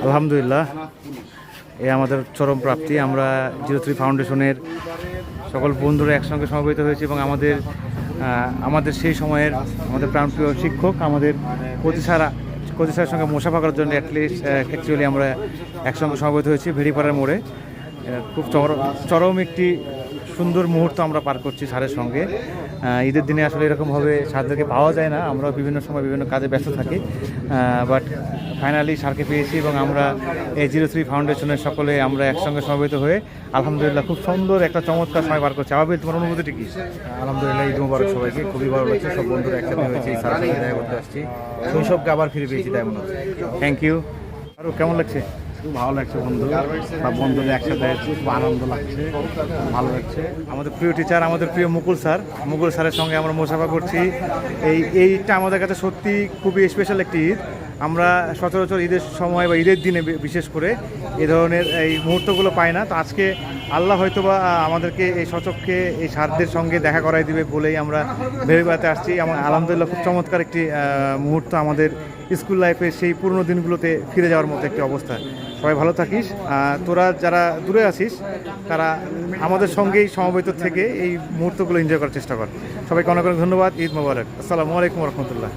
আলহামদুলিল্লাহ, এ আমাদের চরম প্রাপ্তি। আমরা 03 ফাউন্ডেশনের সকল বন্ধুরা একসঙ্গে সমবেত হয়েছি এবং আমাদের সেই সময়ের আমাদের প্রাণপ্রিয় শিক্ষক আমাদের কচি স্যারের সঙ্গে মোশাফা করার জন্য অ্যাকচুয়ালি আমরা একসঙ্গে সমবেত হয়েছি ভেড়িপাড়ার মোড়ে। খুব চরম একটি সুন্দর মুহূর্ত আমরা পার করছি স্যারের সঙ্গে। ঈদের দিনে আসলে এরকমভাবে স্যারদেরকে পাওয়া যায় না, আমরা বিভিন্ন সময় বিভিন্ন কাজে ব্যস্ত থাকি, বাট ফাইনালি স্যারকে পেয়েছি এবং আমরা এই 03 ফাউন্ডেশনের সকলে আমরা একসঙ্গে সমবেত হয়ে আলহামদুলিল্লাহ খুব সুন্দর একটা চমৎকার সময় পার করছি। আবাবিল, তোমার অনুভূতিটি কি? আলহামদুলিল্লাহ, ঈদ মোবারক সবাইকে। খুবই ভালো লাগছে, সব বন্ধুরা একসাথে হয়েছে, এই স্যারের সাথে দেখা করতে আসছি, শৈশবকে আবার ফিরে পেয়েছি, তাই মনে হচ্ছে। Thank you. আরও কেমন লাগছে? খুব ভালো লাগছে বন্ধু, সব বন্ধুদের একসাথে খুব আনন্দ লাগছে, ভালো লাগছে। আমাদের প্রিয় টিচার, আমাদের প্রিয় মুকুল স্যারের সঙ্গে আমরা মোশাফা করছি। এইটা আমাদের কাছে সত্যি খুবই স্পেশাল একটি ঈদ। আমরা সচরাচর ঈদের সময় বা ঈদের দিনে বিশেষ করে এই ধরনের এই মুহূর্তগুলো পাই না। তো আজকে আল্লাহ হয়তোবা আমাদেরকে এই সচক্ষে এই স্যারদের সঙ্গে দেখা করাই দিবে বলেই আমরা ভেবে বেড়াতে আসছি। এবং আলহামদুলিল্লাহ খুব চমৎকার একটি মুহূর্ত আমাদের স্কুল লাইফে, সেই পুরনো দিনগুলোতে ফিরে যাওয়ার মতো একটি অবস্থা। সবাই ভালো থাকিস। তোরা যারা দূরে আছিস তারা আমাদের সঙ্গেই সমবেত থেকে এই মুহূর্তগুলো এনজয় করার চেষ্টা কর। সবাইকে অনেক অনেক ধন্যবাদ। ঈদ মোবারক। আসসালামু আলাইকুম রহমতুল্লাহ।